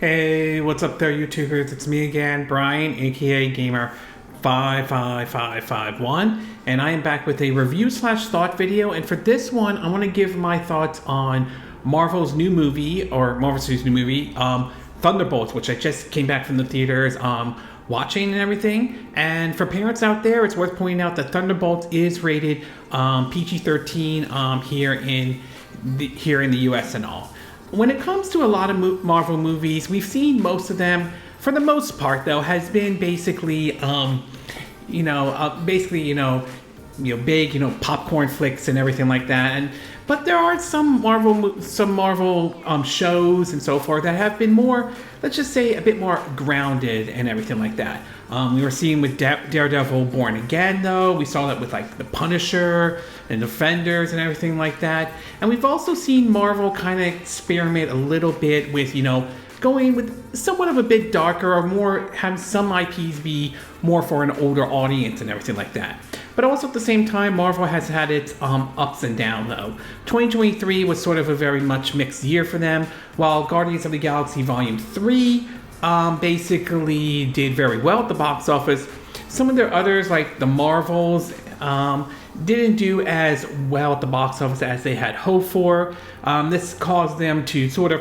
Hey, what's up there, YouTubers? It's me again, Brian, aka Gamer55551, and I am back with a review/thought video. And for this one, I want to give my thoughts on Marvel's new movie, Thunderbolts, which I just came back from the theaters watching and everything. And for parents out there, it's worth pointing out that Thunderbolts is rated PG-13 here in the US and all. When it comes to a lot of Marvel movies, we've seen most of them, for the most part, though, has been basically, big, popcorn flicks and everything like that. But there are some Marvel shows and so forth that have been more, let's just say, a bit more grounded and everything like that. We were seeing with Daredevil Born Again, though. We saw that with like The Punisher and Defenders and everything like that. And we've also seen Marvel kind of experiment a little bit with, going with somewhat of a bit darker or more, have some IPs be more for an older audience and everything like that. But also at the same time, Marvel has had its ups and downs, though. 2023 was sort of a very much mixed year for them, while Guardians of the Galaxy Volume 3 basically did very well at the box office. Some of their others, like the Marvels, didn't do as well at the box office as they had hoped for. This caused them to sort of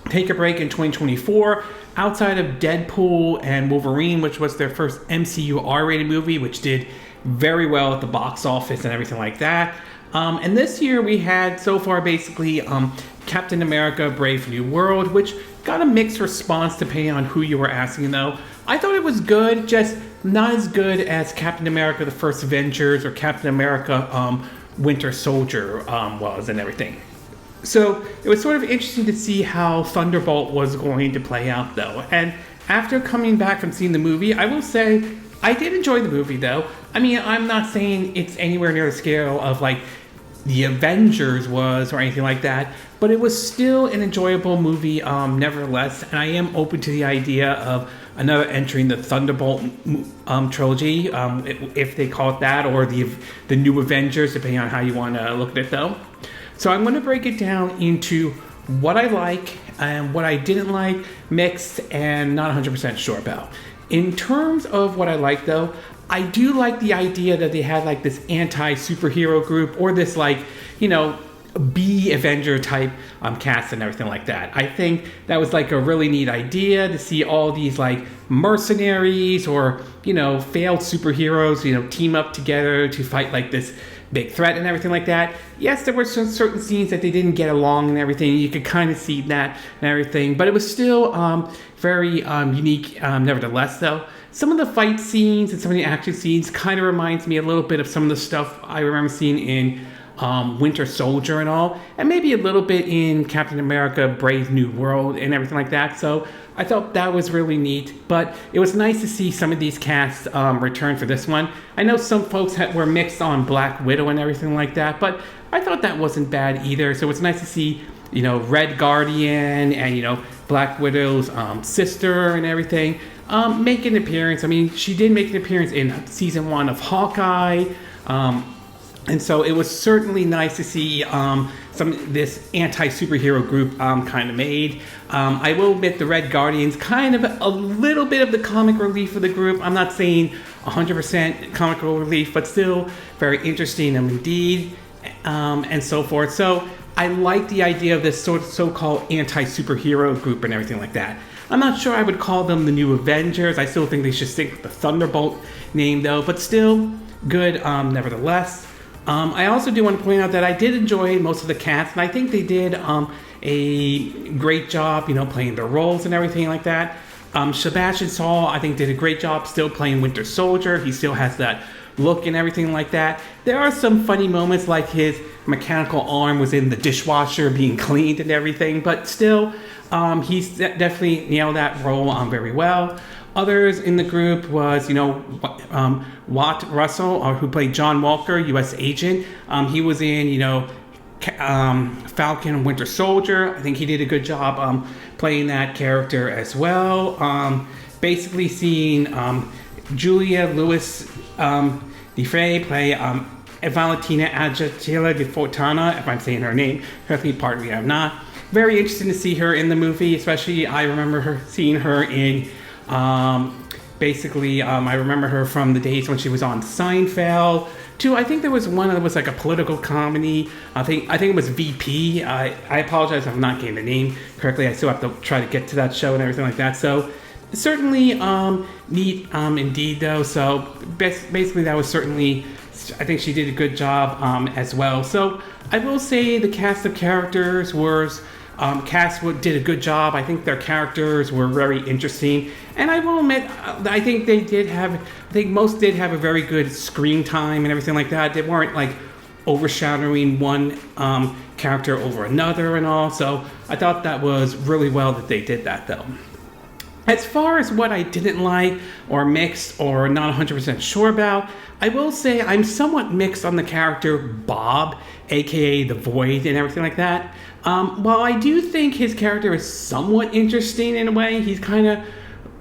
take a break in 2024 outside of Deadpool and Wolverine, which was their first MCU R-rated movie, which did very well at the box office and everything like that. And this year we had so far basically Captain America Brave New World, which got a mixed response depending on who you were asking, though. I thought it was good, just not as good as Captain America The First Avengers or Captain America Winter Soldier was and everything. So it was sort of interesting to see how Thunderbolt was going to play out, though. And after coming back from seeing the movie, I will say I did enjoy the movie, though. I mean, I'm not saying it's anywhere near the scale of like the Avengers was or anything like that, but it was still an enjoyable movie nevertheless. And I am open to the idea of another entry in the Thunderbolt trilogy, if they call it that, or the new Avengers, depending on how you want to look at it, though. So I'm going to break it down into what I like and what I didn't like, mixed and not 100% sure about. In terms of what I like, though, I do like the idea that they had like this anti-superhero group or this like, B Avenger type cast and everything like that. I think that was like a really neat idea to see all these like mercenaries or, failed superheroes, team up together to fight like this big threat and everything like that. Yes, there were some certain scenes that they didn't get along and everything. You could kind of see that and everything, but it was still very unique nevertheless, though. Some of the fight scenes and some of the action scenes kind of reminds me a little bit of some of the stuff I remember seeing in Winter Soldier and all, and maybe a little bit in Captain America Brave New World and everything like that. So I thought that was really neat, but it was nice to see some of these casts return for this one. I know some folks were mixed on Black Widow and everything like that, but I thought that wasn't bad either. So it's nice to see, Red Guardian and, Black Widow's sister and everything make an appearance. I mean, she did make an appearance in season 1 of Hawkeye. And so it was certainly nice to see this anti-superhero group kind of made. I will admit the Red Guardians kind of a little bit of the comic relief of the group. I'm not saying 100% comic relief, but still very interesting indeed, and so forth. So I like the idea of this so-called anti-superhero group and everything like that. I'm not sure I would call them the new Avengers. I still think they should stick with the Thunderbolt name, though, but still good nevertheless. I also do want to point out that I did enjoy most of the cast, and I think they did a great job, playing their roles and everything like that. Sebastian Shaw, I think, did a great job still playing Winter Soldier. He still has that look and everything like that. There are some funny moments, like his mechanical arm was in the dishwasher being cleaned and everything, but still, he's definitely nailed that role very well. Others in the group was, Watt Russell, who played John Walker, U.S. agent. He was in, Falcon and Winter Soldier. I think he did a good job playing that character as well. Basically seeing Julia Louis-Dreyfus play Valentina Agitila de Fontana, if I'm saying her name correctly, pardon me, I'm not. very interesting to see her in the movie, especially I remember seeing her in, I remember her from the days when she was on Seinfeld. I think there was one that was like a political comedy. I think it was VP. I apologize if I'm not getting the name correctly. I still have to try to get to that show and everything like that. So certainly neat indeed though. So basically that was certainly, I think she did a good job as well. So I will say the cast of characters did a good job. I think their characters were very interesting, and I will admit, I think most did have a very good screen time and everything like that. They weren't like overshadowing one character over another and all. So I thought that was really well that they did that though. As far as what I didn't like or mixed or not 100% sure about, I will say I'm somewhat mixed on the character Bob, aka the Void and everything like that. While I do think his character is somewhat interesting in a way, he's kind of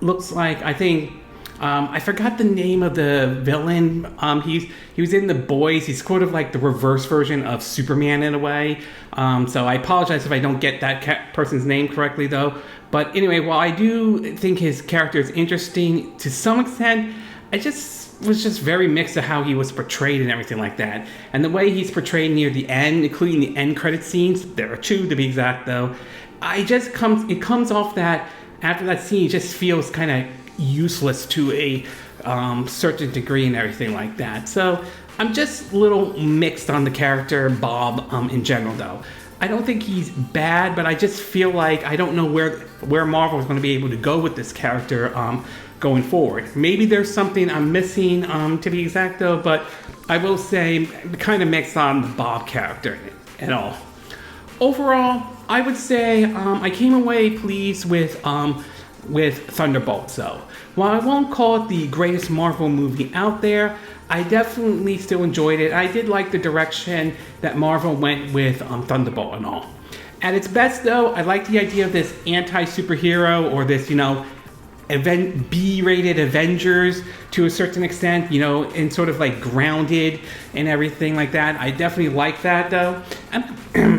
looks like, I think, I forgot the name of the villain. He was in The Boys. He's sort of like the reverse version of Superman in a way. So I apologize if I don't get that person's name correctly though. But anyway, while I do think his character is interesting to some extent, I was just very mixed of how he was portrayed and everything like that. And the way he's portrayed near the end, including the end credit scenes, there are 2 to be exact though, it comes off that after that scene, it just feels kind of useless to a certain degree and everything like that. So I'm just a little mixed on the character Bob in general though. I don't think he's bad, but I just feel like I don't know where Marvel is going to be able to go with this character going forward. Maybe there's something I'm missing to be exact though, but I will say kind of mixed on the Bob character and all. Overall, I would say I came away pleased with Thunderbolts though. While I won't call it the greatest Marvel movie out there, I definitely still enjoyed it. I did like the direction that Marvel went with Thunderbolt and all. At its best though, I like the idea of this anti-superhero or this, B-rated Avengers to a certain extent, and sort of like grounded and everything like that. I definitely like that though. And,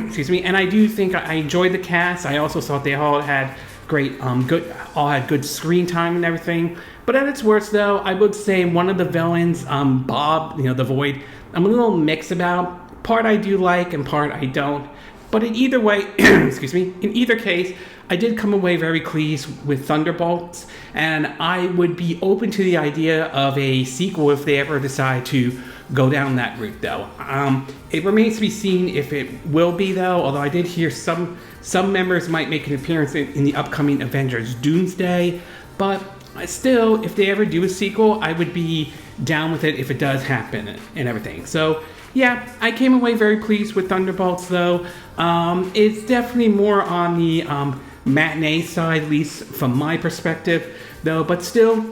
excuse me. And I do think I enjoyed the cast. I also thought they all had great, good screen time and everything. But at its worst though, I would say one of the villains, Bob, the Void, I'm a little mixed about. Part I do like and part I don't. But in either way, excuse me, in either case, I did come away very pleased with Thunderbolts, and I would be open to the idea of a sequel if they ever decide to go down that route though. It remains to be seen if it will be though, although I did hear some members might make an appearance in the upcoming Avengers Doomsday, but still, if they ever do a sequel, I would be down with it if it does happen and everything. So yeah, I came away very pleased with Thunderbolts though. It's definitely more on the matinee side, at least from my perspective though, but still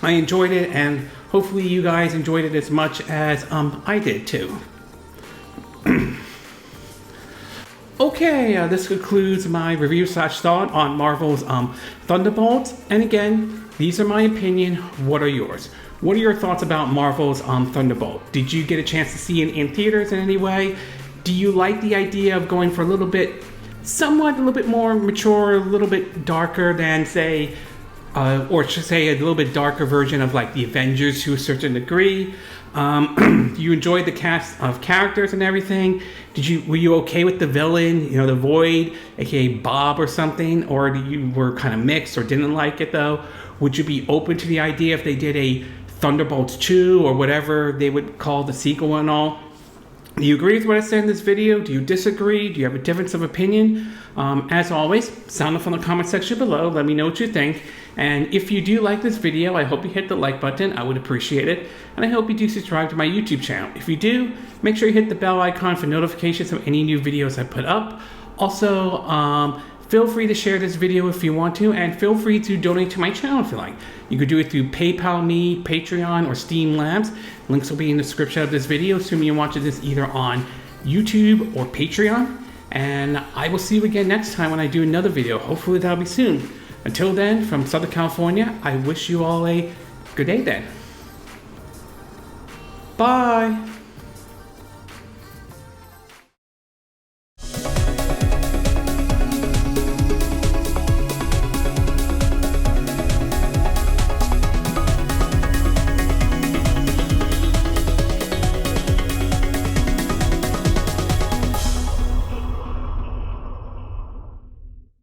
I enjoyed it, and hopefully you guys enjoyed it as much as I did too. Okay, this concludes my review / thought on Marvel's Thunderbolts. And again, these are my opinion. What are yours? What are your thoughts about Marvel's Thunderbolt? Did you get a chance to see it in theaters in any way? Do you like the idea of going for a little bit more mature, a little bit darker than say, or should say a little bit darker version of like the Avengers to a certain degree? You enjoyed the cast of characters and everything? Were you okay with the villain, the Void, aka Bob or something? Or you were kind of mixed or didn't like it though? Would you be open to the idea if they did a Thunderbolts 2 or whatever they would call the sequel and all? Do you agree with what I said in this video? Do you disagree? Do you have a difference of opinion? As always, sound off in the comment section below. Let me know what you think. And if you do like this video, I hope you hit the like button. I would appreciate it. And I hope you do subscribe to my YouTube channel. If you do, make sure you hit the bell icon for notifications of any new videos I put up. Also, feel free to share this video if you want to, and feel free to donate to my channel if you like. You could do it through PayPal Me, Patreon, or Steam Labs. Links will be in the description of this video, assuming you're watching this either on YouTube or Patreon. And I will see you again next time when I do another video. Hopefully that'll be soon. Until then, from Southern California, I wish you all a good day then. Bye!